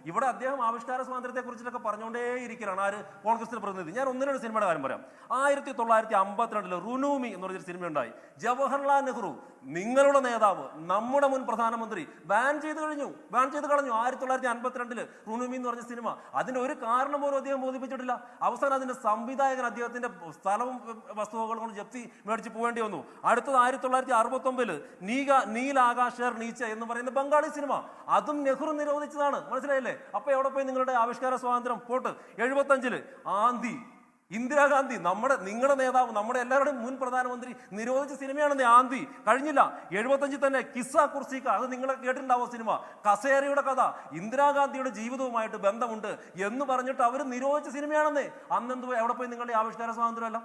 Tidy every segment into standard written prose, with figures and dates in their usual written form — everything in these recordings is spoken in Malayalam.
ഇവിടെ അദ്ദേഹം ആവിഷ്കാര സ്വാതന്ത്ര്യത്തെ കുറിച്ചിട്ടൊക്കെ പറഞ്ഞുകൊണ്ടേയിരിക്കുകയാണ് ആര് കോൺഗ്രസിന്റെ പ്രതിനിധി. ഞാൻ ഒന്നിനൊരു സിനിമയുടെ കാര്യം പറയാം. 1952 റുനൂമി എന്ന് പറഞ്ഞൊരു സിനിമ ഉണ്ടായി. ജവഹർലാൽ നെഹ്റു നിങ്ങളുടെ നേതാവ് നമ്മുടെ മുൻ പ്രധാനമന്ത്രി ബാൻ ചെയ്ത് കളഞ്ഞു 1952 റുനൂമി എന്ന് പറഞ്ഞ സിനിമ. അതിന്റെ ഒരു കാരണം പോലും അദ്ദേഹം ബോധിപ്പിച്ചിട്ടില്ല. അവസാനം അതിന്റെ സംവിധായകൻ അദ്ദേഹത്തിന്റെ സ്ഥലവും വസ്തുവകൾ കൊണ്ട് ജപ്തി മേടിച്ച് പോകേണ്ടി വന്നു. അടുത്തത് 1969 നീലാകാശർ നീച്ച എന്ന് പറയുന്ന ബംഗാളി സിനിമ, അതും നെഹ്റു നിരോധിച്ചതാണ്. മനസ്സിലായില്ലേ? അപ്പൊ എവിടെ പോയി നിങ്ങളുടെ ആവിഷ്കാര സ്വാതന്ത്ര്യം? പോട്ട് 75 ആന്തി ഇന്ദിരാഗാന്ധി നിങ്ങളുടെ നേതാവ് നമ്മുടെ എല്ലാവരുടെയും മുൻ പ്രധാനമന്ത്രി നിരോധിച്ച സിനിമയാണെന്ന് ആന്തി. കഴിഞ്ഞില്ല 75 തന്നെ കിസ്സ കുർസിക്ക, അത് നിങ്ങളെ കേട്ടിട്ടുണ്ടാവോ സിനിമ? കസേരയുടെ കഥ, ഇന്ദിരാഗാന്ധിയുടെ ജീവിതവുമായിട്ട് ബന്ധമുണ്ട് എന്ന് പറഞ്ഞിട്ട് അവർ നിരോധിച്ച സിനിമയാണെന്നേ. അന്നെന്ത് എവിടെ പോയി നിങ്ങളുടെ ആവിഷ്കാര സ്വാതന്ത്ര്യമല്ല?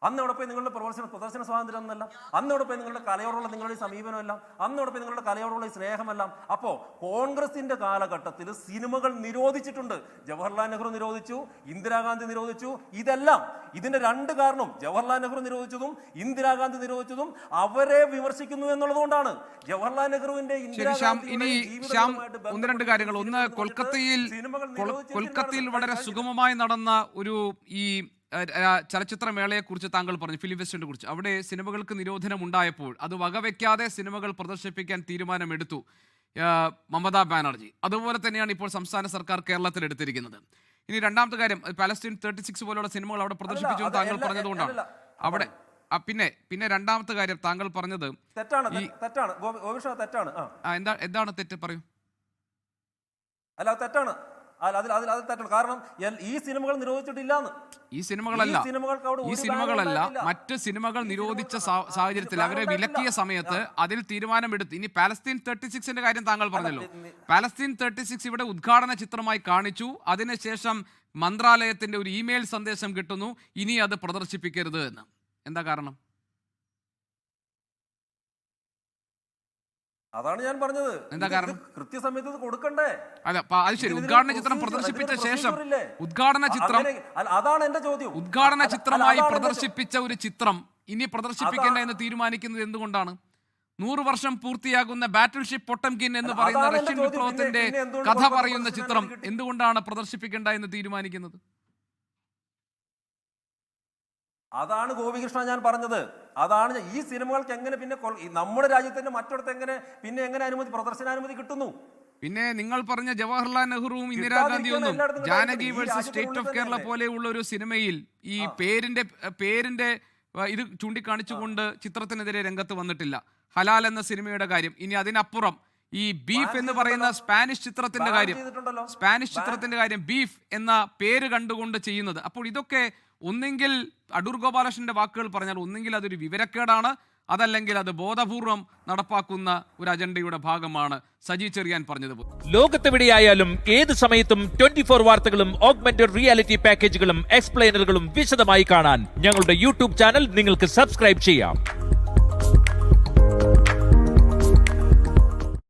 അന്ന് എവിടെ പോയി നിങ്ങളുടെ പ്രദർശന സ്വാതന്ത്ര്യം എന്നല്ല? അന്ന് എവിടെ പോയി നിങ്ങളുടെ കലയോടുള്ള നിങ്ങളുടെ സമീപനമല്ല? അന്ന് എവിടെ പോയി നിങ്ങളുടെ കലയോടുള്ള സ്നേഹമെല്ലാം? അപ്പോ കോൺഗ്രസിന്റെ കാലഘട്ടത്തിൽ സിനിമകൾ നിരോധിച്ചിട്ടുണ്ട്. ജവഹർലാൽ നെഹ്റു നിരോധിച്ചു, ഇന്ദിരാഗാന്ധി നിരോധിച്ചു. ഇതിന്റെ രണ്ട് കാരണം ജവഹർലാൽ നെഹ്റു നിരോധിച്ചതും ഇന്ദിരാഗാന്ധി നിരോധിച്ചതും അവരെ വിമർശിക്കുന്നു എന്നുള്ളതുകൊണ്ടാണ്. ജവഹർലാൽ നെഹ്റുവിന്റെ ഒന്ന് രണ്ട് കാര്യങ്ങൾ. ഒന്ന്, കൊൽക്കത്തയിൽ വളരെ സുഗമമായി നടന്ന ഒരു ഈ ചലച്ചിത്രമേളയെ കുറിച്ച് താങ്കൾ പറഞ്ഞു, ഫിലിം ഫെസ്റ്റിവലിനെ കുറിച്ച്. അവിടെ സിനിമകൾക്ക് നിരോധനം ഉണ്ടായപ്പോൾ അത് വകവെക്കാതെ സിനിമകൾ പ്രദർശിപ്പിക്കാൻ തീരുമാനമെടുത്തു മമതാ ബാനർജി. അതുപോലെ തന്നെയാണ് ഇപ്പോൾ സംസ്ഥാന സർക്കാർ കേരളത്തിൽ എടുത്തിരിക്കുന്നത്. ഇനി രണ്ടാമത്തെ കാര്യം, പാലസ്തീൻ 36 പോലുള്ള സിനിമകൾ അവിടെ പ്രദർശിപ്പിച്ചു എന്ന് താങ്കൾ പറഞ്ഞതുകൊണ്ടാണ് അവിടെ. പിന്നെ രണ്ടാമത്തെ കാര്യം താങ്കൾ പറഞ്ഞത് എന്താണ് തെറ്റ്? പറയൂ. അല്ല, തെറ്റാണ്. കാരണം ഈ സിനിമകൾ നിരോധിച്ചിട്ടില്ലാന്ന്. ഈ സിനിമകളല്ല മറ്റ് സിനിമകൾ നിരോധിച്ച സാഹചര്യത്തിൽ അവരെ വിലക്കിയ സമയത്ത് അതിൽ തീരുമാനമെടുത്ത്. ഇനി പാലസ്തീൻ 36ന്റെ കാര്യം താങ്കൾ പറഞ്ഞല്ലോ. പാലസ്തീൻ 36 ഇവിടെ ഉദ്ഘാടന ചിത്രമായി കാണിച്ചു. അതിനുശേഷം മന്ത്രാലയത്തിന്റെ ഒരു ഇമെയിൽ സന്ദേശം കിട്ടുന്നു, ഇനി അത് പ്രദർശിപ്പിക്കരുത് എന്ന്. എന്താ കാരണം? അതാണ് ഞാൻ പറഞ്ഞത്. എന്താ കാരണം? കൃത്യസമയത്ത് കൊടുക്കണ്ടേ? അല്ല, അത് ശരി. ഉദ്ഘാടന ചിത്രം പ്രദർശിപ്പിച്ച ശേഷം അതാണ് എന്റെ ചോദ്യം. ഉദ്ഘാടന ചിത്രമായി പ്രദർശിപ്പിച്ച ഒരു ചിത്രം ഇനി പ്രദർശിപ്പിക്കേണ്ട എന്ന് തീരുമാനിക്കുന്നത് എന്തുകൊണ്ടാണ്? 100 വർഷം പൂർത്തിയാകുന്ന ബാറ്റിൽ ഷിപ്പ് പൊട്ടംകിൻ എന്ന് പറയുന്ന റഷ്യൻ വിപ്ലവത്തിന്റെ കഥ പറയുന്ന ചിത്രം എന്തുകൊണ്ടാണ് പ്രദർശിപ്പിക്കേണ്ട എന്ന് തീരുമാനിക്കുന്നത്? അതാണ് ഗോപികൃഷ്ണ ഞാൻ പറഞ്ഞത്. അതാണ് ഈ സിനിമകൾക്ക് എങ്ങനെ പിന്നെ നമ്മുടെ രാജ്യത്തിന്റെ മറ്റിടത്ത് എങ്ങനെ പ്രദർശനാനുമതി കിട്ടുന്നു? പിന്നെ നിങ്ങൾ പറഞ്ഞ ജവഹർലാൽ നെഹ്റുവും ഇന്ദിരാഗാന്ധിയൊന്നും Janaki versus state of Kerala പോലെയുള്ള ഒരു സിനിമയിൽ ഈ പേരിന്റെ ഇത് ചൂണ്ടിക്കാണിച്ചുകൊണ്ട് ചിത്രത്തിനെതിരെ രംഗത്ത് വന്നിട്ടില്ല. ഹലാൽ എന്ന സിനിമയുടെ കാര്യം. ഇനി അതിനപ്പുറം ഈ ബീഫ് എന്ന് പറയുന്ന സ്പാനിഷ് ചിത്രത്തിന്റെ കാര്യം ബീഫ് എന്ന പേര് കണ്ടുകൊണ്ട് ചെയ്യുന്നത്. അപ്പോൾ ഇതൊക്കെ ഒന്നെങ്കിൽ അടൂർ ഗോപാലകൃഷ്ണന്റെ വാക്കുകൾ പറഞ്ഞാൽ ഒന്നെങ്കിൽ അതൊരു വിവരക്കേടാണ്, അതല്ലെങ്കിൽ അത് ബോധപൂർവം നടപ്പാക്കുന്ന ഒരു അജണ്ടയുടെ ഭാഗമാണ്. സജി ചെറിയാൻ പറഞ്ഞതുപോലെ ലോകത്തെവിടെയായാലും ഏത് സമയത്തും 24 വാർത്തകളും ഓഗ്മെന്റഡ് റിയാലിറ്റി പാക്കേജുകളും എക്സ്പ്ലെയിനറുകളും വിശദമായി കാണാൻ ഞങ്ങളുടെ യൂട്യൂബ് ചാനൽ നിങ്ങൾക്ക് സബ്സ്ക്രൈബ് ചെയ്യാം.